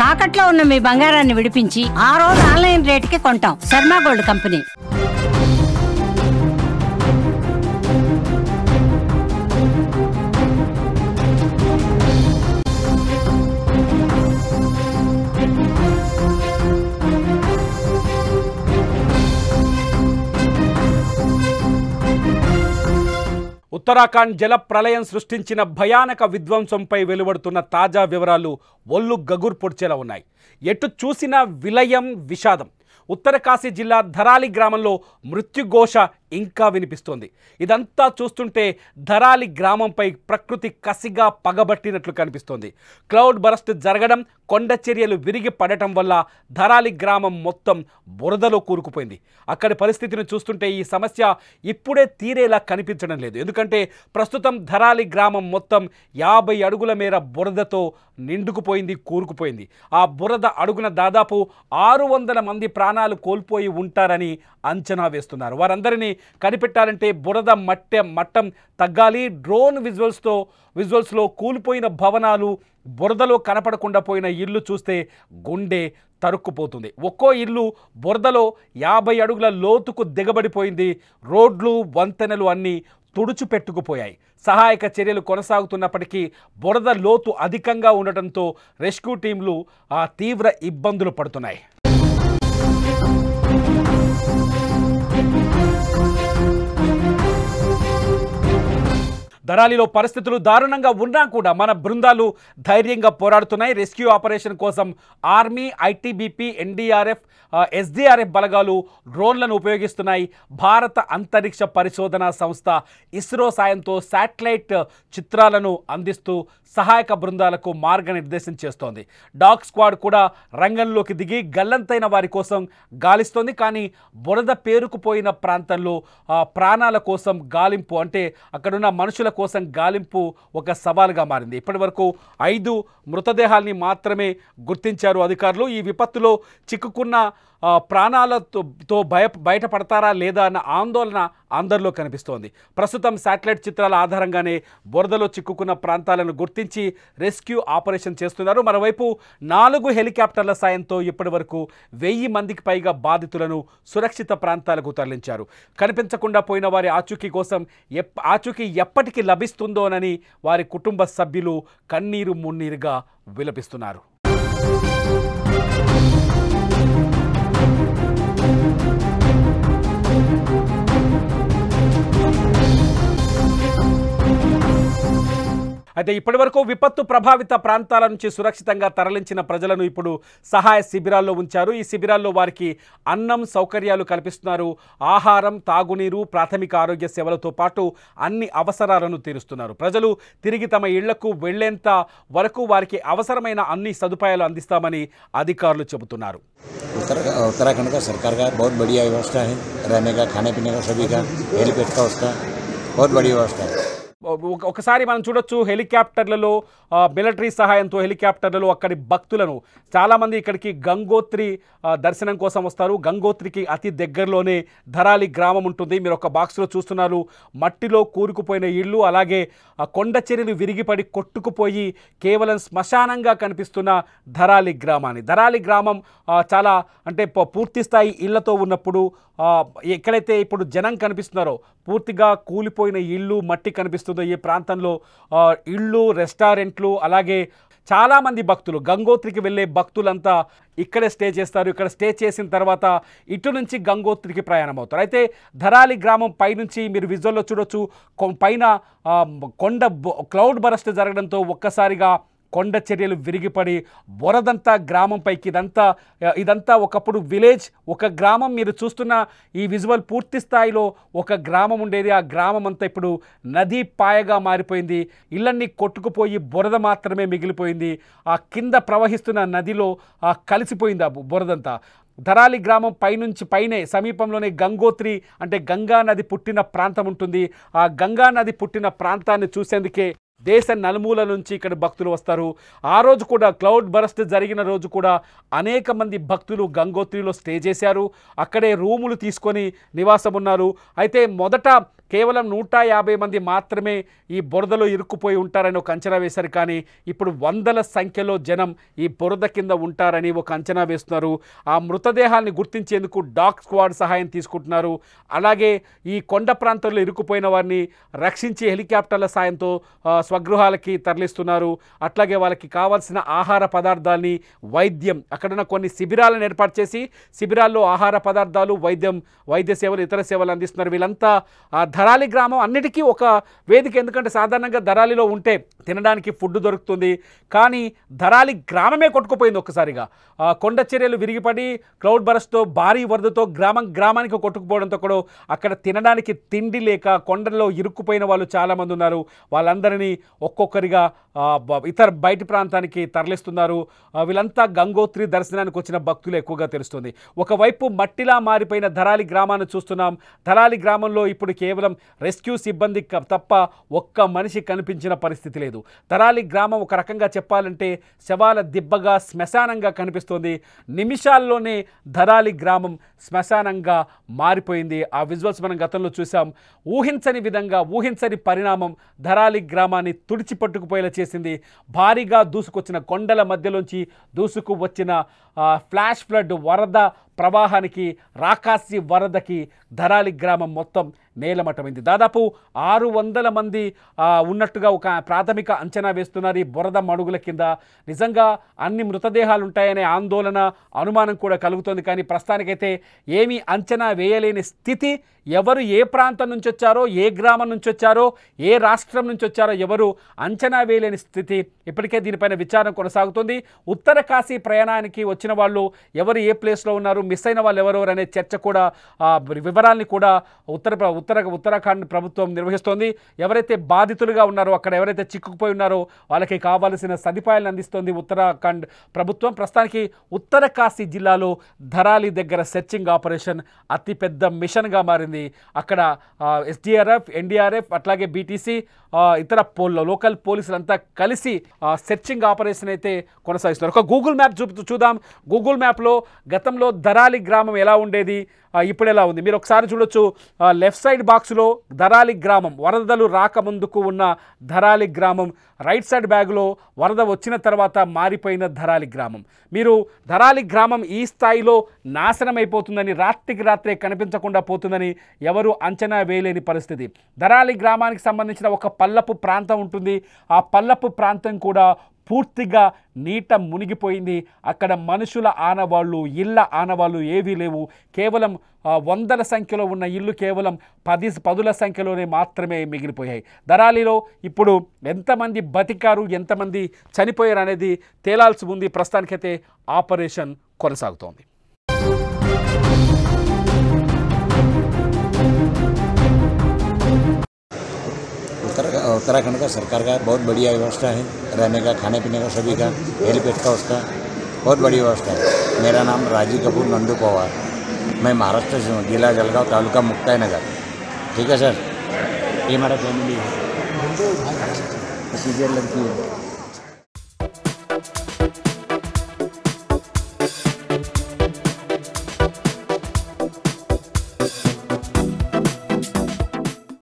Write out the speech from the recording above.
తాకట్లో ఉన్న మీ బంగారాన్ని విడిపించి ఆ రోజు ఆన్లైన్ రేటుకి కొంటాం. Sharma gold company. ఉత్తరాఖండ్ జల ప్రళయం సృష్టించిన భయానక విధ్వంసంపై వెలువడుతున్న తాజా వివరాలు ఒళ్ళు గగురు పొడిచేలా ఉన్నాయి. ఎటు చూసినా విలయం, విషాదం. ఉత్తరకాశీ జిల్లా ధరాలి గ్రామంలో మృత్యుఘోష ఇంకా వినిపిస్తోంది. ఇదంతా చూస్తుంటే ధరాలి గ్రామంపై ప్రకృతి కసిగా పగబట్టినట్లు కనిపిస్తోంది. క్లౌడ్ బరస్ట్ జరగడం, కొండ చర్యలు విరిగి పడటం వల్ల ధరాలి గ్రామం మొత్తం బురదలో కూరుకుపోయింది. అక్కడి పరిస్థితిని చూస్తుంటే ఈ సమస్య ఇప్పుడే తీరేలా కనిపించడం లేదు. ఎందుకంటే ప్రస్తుతం ధరాలి గ్రామం మొత్తం 50 అడుగుల మేర బురదతో నిండుకుపోయింది, కూరుకుపోయింది. ఆ బురద అడుగున దాదాపు 600 మంది ప్రాణాలు కోల్పోయి ఉంటారని అంచనా వేస్తున్నారు. వారందరినీ కనిపెట్టాలంటే బురద మట్టం తగ్గాలి. డ్రోన్ విజువల్స్లో కూలిపోయిన భవనాలు, బురదలో కనపడకుండా పోయిన ఇల్లు చూస్తే గుండె తరుక్కుపోతుంది. ఒక్కో ఇల్లు బురదలో 50 అడుగుల లోతుకు దిగబడిపోయింది. రోడ్లు, వంతెనలు అన్నీ తుడుచుపెట్టుకుపోయాయి. సహాయక చర్యలు కొనసాగుతున్నప్పటికీ బురద లోతు అధికంగా ఉండటంతో రెస్క్యూ టీంలు తీవ్ర ఇబ్బందులు పడుతున్నాయి. ధరాలిలో పరిస్థితులు దారుణంగా ఉన్నా కూడా మన బృందాలు ధైర్యంగా పోరాడుతున్నాయి. రెస్క్యూ ఆపరేషన్ కోసం ఆర్మీ, ఐటీబీపీ, ఎన్డీఆర్ఎఫ్, ఎస్డీఆర్ఎఫ్ బలగాలు డ్రోన్లను ఉపయోగిస్తున్నాయి. భారత అంతరిక్ష పరిశోధనా సంస్థ ఇస్రో సాయంతో శాటిలైట్ చిత్రాలను అందిస్తూ సహాయక బృందాలకు మార్గనిర్దేశం చేస్తోంది. డాగ్ స్క్వాడ్ కూడా రంగంలోకి దిగి గల్లంతైన వారి కోసం గాలిస్తోంది. కానీ బురద పేరుకుపోయిన ప్రాంతంలో ప్రాణాల కోసం గాలింపు, అంటే అక్కడున్న మనుషుల కోసం గాలింపు ఒక సవాలుగా మారింది. ఇప్పటి వరకు 5 మృతదేహాల్ని మాత్రమే గుర్తించారు అధికారులు. ఈ విపత్తులో చిక్కుకున్న ప్రాణాలతో బయటపడతారా లేదా అన్న ఆందోళన అందరిలో కనిపిస్తోంది. ప్రస్తుతం శాటిలైట్ చిత్రాల ఆధారంగానే బురదలో చిక్కుకున్న ప్రాంతాలను గుర్తించి రెస్క్యూ ఆపరేషన్ చేస్తున్నారు. మరోవైపు 4 హెలికాప్టర్ల సాయంతో ఇప్పటి వరకు 1000 మందికి పైగా బాధితులను సురక్షిత ప్రాంతాలకు తరలించారు. కనిపించకుండా పోయిన వారి ఆచూకీ ఎప్పటికి లభిస్తుందోనని వారి కుటుంబ సభ్యులు కన్నీరు మున్నీరుగా విలపిస్తున్నారు. అయితే ఇప్పటివరకు విపత్తు ప్రభావిత ప్రాంతాల నుంచి సురక్షితంగా తరలించిన ప్రజలను ఇప్పుడు సహాయ శిబిరాల్లో ఉంచారు. ఈ శిబిరాల్లో వారికి అన్నం, సౌకర్యాలు కల్పిస్తున్నారు. ఆహారం, తాగునీరు, ప్రాథమిక ఆరోగ్య సేవలతో పాటు అన్ని అవసరాలను తీరుస్తున్నారు. ప్రజలు తిరిగి తమ ఇళ్లకు వెళ్లేంత వరకు వారికి అవసరమైన అన్ని సదుపాయాలు అందిస్తామని అధికారులు చెబుతున్నారు. उत्तराखंड का सरकार का बहुत बढ़िया व्यवस्था है, रहने का, खाने पीने का, सभी का, हेलीपैड का, उसका बहुत बड़ी व्यवस्था है. ఒకసారి మనం చూడొచ్చు హెలికాప్టర్లలో, మిలిటరీ సహాయంతో హెలికాప్టర్లలో అక్కడి భక్తులను, చాలామంది ఇక్కడికి గంగోత్రి దర్శనం కోసం వస్తారు. గంగోత్రికి అతి దగ్గరలోనే ధరాలి గ్రామం ఉంటుంది. మీరు ఒక బాక్స్లో చూస్తున్నారు మట్టిలో కూరుకుపోయిన ఇళ్ళు, అలాగే కొండ చర్యలు విరిగిపడి కొట్టుకుపోయి కేవలం శ్మశానంగా కనిపిస్తున్న ధరాలి గ్రామాన్ని. ధరాలి గ్రామం చాలా అంటే పూర్తి స్థాయి ఇళ్లతో ఉన్నప్పుడు ఎక్కడైతే ఇప్పుడు జనం కనిపిస్తున్నారో పూర్తిగా కూలిపోయిన ఇళ్ళు, మట్టి కనిపిస్తుందో ఈ ప్రాంతంలో ఇళ్ళు, రెస్టారెంట్లు, అలాగే చాలామంది భక్తులు, గంగోత్రికి వెళ్ళే భక్తులంతా ఇక్కడే స్టే చేస్తారు. ఇక్కడ స్టే చేసిన తర్వాత ఇటు నుంచి గంగోత్రికి ప్రయాణం అవుతారు. అయితే ధరాలి గ్రామం పైనుంచి మీరు విజువల్లో చూడొచ్చు, పైన క్లౌడ్ బరస్ట్ జరగడంతో ఒక్కసారిగా కొండ చర్యలు విరిగిపడి బురదంతా గ్రామంపైకి, ఇదంతా ఒకప్పుడు విలేజ్, ఒక గ్రామం. మీరు చూస్తున్న ఈ విజువల్ పూర్తి స్థాయిలో ఒక గ్రామం ఉండేది. ఆ గ్రామం అంతా ఇప్పుడు నదీ పాయగా మారిపోయింది. ఇళ్ళన్నీ కొట్టుకుపోయి బురద మాత్రమే మిగిలిపోయింది. ఆ కింద ప్రవహిస్తున్న నదిలో కలిసిపోయింది ఆ బురదంతా. ధరాలి గ్రామం పైనే సమీపంలోనే గంగోత్రి అంటే గంగా నది పుట్టిన ప్రాంతం ఉంటుంది. ఆ గంగా నది పుట్టిన ప్రాంతాన్ని చూసేందుకే దేశ నలుమూల నుంచి ఇక్కడ భక్తులు వస్తారు. ఆ రోజు కూడా క్లౌడ్ బరస్ట్ జరిగిన రోజు కూడా అనేక మంది భక్తులు గంగోత్రిలో స్టే చేశారు. అక్కడే రూములు తీసుకొని నివాసం ఉన్నారు. అయితే మొదట కేవలం 150 మంది మాత్రమే ఈ బురదలో ఇరుక్కుపోయి ఉంటారని ఒక అంచనా వేశారు. కానీ ఇప్పుడు వందల సంఖ్యలో జనం ఈ బురద కింద ఉంటారని ఒక అంచనా వేస్తున్నారు. ఆ మృతదేహాల్ని గుర్తించేందుకు డాగ్ స్క్వాడ్ సహాయం తీసుకుంటున్నారు. అలాగే ఈ కొండ ప్రాంతంలో ఇరుక్కుపోయిన వారిని రక్షించి హెలికాప్టర్ల సాయంతో స్వగృహాలకి తరలిస్తున్నారు. అట్లాగే వాళ్ళకి కావాల్సిన ఆహార పదార్థాలని, వైద్యం, అక్కడున్న కొన్ని శిబిరాలను ఏర్పాటు చేసి శిబిరాల్లో ఆహార పదార్థాలు, వైద్య సేవలు, ఇతర సేవలు అందిస్తున్నారు. వీళ్ళంతా ధరాలి గ్రామం అన్నిటికీ ఒక వేదిక. ఎందుకంటే సాధారణంగా ధరాలిలో ఉంటే తినడానికి ఫుడ్ దొరుకుతుంది, కానీ ధరాలి గ్రామమే కొట్టుకుపోయింది ఒక్కసారిగా. కొండ చర్యలు విరిగిపడి క్లౌడ్ బరస్తో భారీ వరదతో గ్రామానికి కొట్టుకుపోవడంతో కూడా అక్కడ తినడానికి తిండి లేక కొండల్లో ఇరుక్కుపోయిన వాళ్ళు చాలామంది ఉన్నారు. వాళ్ళందరినీ ఒక్కొక్కరిగా ఇతర బయటి ప్రాంతానికి తరలిస్తున్నారు. వీళ్ళంతా గంగోత్రి దర్శనానికి వచ్చిన భక్తులు ఎక్కువగా తెలుస్తుంది. ఒకవైపు మట్టిలా మారిపోయిన ధరాలి గ్రామాన్ని చూస్తున్నాం. ధరాలి గ్రామంలో ఇప్పుడు కేవలం రెస్క్యూ సిబ్బంది తప్ప ఒక్క మనిషి కనిపించిన పరిస్థితి లేదు. ధరాలి గ్రామం ఒక రకంగా చెప్పాలంటే శవాల దిబ్బగా, శ్మశానంగా కనిపిస్తోంది. నిమిషాల్లోనే ధరాలి గ్రామం శ్మశానంగా మారిపోయింది. ఆ విజువల్స్ మనం గతంలో చూసాం. ఊహించని విధంగా, ఊహించని పరిణామం ధరాలి గ్రామాన్ని తుడిచిపట్టుకుపోయేలా చేసింది. భారీగా దూసుకొచ్చిన కొండల మధ్యలోంచి దూసుకు వచ్చిన ఫ్లాష్ ఫ్లడ్ వరద ప్రవాహానికి, రాకాసి వరదకి ధరాలి గ్రామం మొత్తం నేలమట్టమైంది. దాదాపు 600 మంది ఉన్నట్టుగా ఒక ప్రాథమిక అంచనా వేస్తున్నారు ఈ బురద మడుగుల కింద. నిజంగా అన్ని మృతదేహాలు ఉంటాయనే ఆందోళన, అనుమానం కూడా కలుగుతుంది. కానీ ప్రస్తుతానికైతే ఏమీ అంచనా వేయలేని స్థితి. ఎవరు ఏ ప్రాంతం నుంచి వచ్చారో, ఏ గ్రామం నుంచి వచ్చారో, ఏ రాష్ట్రం నుంచి వచ్చారో ఎవరు అంచనా వేయలేని స్థితి. ఇప్పటికే దీనిపైన విచారణ కొనసాగుతుంది. ఉత్తర కాశీ ప్రయాణానికి వచ్చిన వాళ్ళు ఎవరు ఏ ప్లేస్లో ఉన్నారు, మిస్ అయిన వాళ్ళు ఎవరెవరు అనే చర్చ కూడా, వివరాల్ని కూడా ఉత్తరాఖండ్ ప్రభుత్వం నిర్వహిస్తోంది. ఎవరైతే బాధితులుగా ఉన్నారో, అక్కడ ఎవరైతే చిక్కుకుపోయి ఉన్నారో వాళ్ళకి కావాల్సిన సదుపాయాలను అందిస్తోంది ఉత్తరాఖండ్ ప్రభుత్వం. ప్రస్తుతానికి ఉత్తర కాశీ జిల్లాలో ధరాలి దగ్గర సెర్చింగ్ ఆపరేషన్ అతిపెద్ద మిషన్గా మారింది. అక్కడ ఎస్డీఆర్ఎఫ్, ఎన్డీఆర్ఎఫ్, అట్లాగే బీటీసీ, ఇతర లోకల్ పోలీసులంతా కలిసి సెర్చింగ్ ఆపరేషన్ అయితే కొనసాగిస్తున్నారు. ఒక గూగుల్ మ్యాప్ చూద్దాం. గూగుల్ మ్యాప్లో గతంలో ధరాలి గ్రామం ఎలా ఉండేది, ఇప్పుడు ఎలా ఉంది మీరు ఒకసారి చూడొచ్చు. లెఫ్ట్ సైడ్ బాక్స్లో ధరాలి గ్రామం, వరదలు రాకముందుకు ఉన్న ధరాలి గ్రామం, రైట్ సైడ్ బ్యాగ్లో వరద వచ్చిన తర్వాత మారిపోయిన ధరాలి గ్రామం. మీరు ధరాలి గ్రామం ఈ స్థాయిలో నాశనం అయిపోతుందని, రాత్రికి రాత్రే కనిపించకుండా పోతుందని ఎవరు అంచనా వేయలేని పరిస్థితి. ధరాలి గ్రామానికి సంబంధించిన ఒక పల్లపు ప్రాంతం ఉంటుంది. ఆ పల్లపు ప్రాంతం కూడా పూర్తిగా నీట మునిగిపోయింది. అక్కడ మనుషుల ఆనవాళ్ళు, ఇళ్ళ ఆనవాళ్ళు ఏవీ లేవు. కేవలం వందల సంఖ్యలో ఉన్న ఇల్లు కేవలం 10ల సంఖ్యలోనే మాత్రమే మిగిలిపోయాయి. ధరాలిలో ఇప్పుడు ఎంతమంది బతికారు, ఎంతమంది చనిపోయారు అనేది తేలాల్సి ఉంది. ప్రస్తుతానికైతే ఆపరేషన్ కొనసాగుతోంది. उत्तराखंड का सरकार का बहुत बढ़िया व्यवस्था है, रहने का, खाने पीने का, सभी का, हेलीपैड का, उसका बहुत बड़ी व्यवस्था है। मेरा नाम राजीव कपूर नंदू पवार, मैं महाराष्ट्र से हूँ, जिला जलगांव, तालुका मुक्ताई नगर। ठीक है सर, ये हमारा फैमिली है, सीजर लड़की है।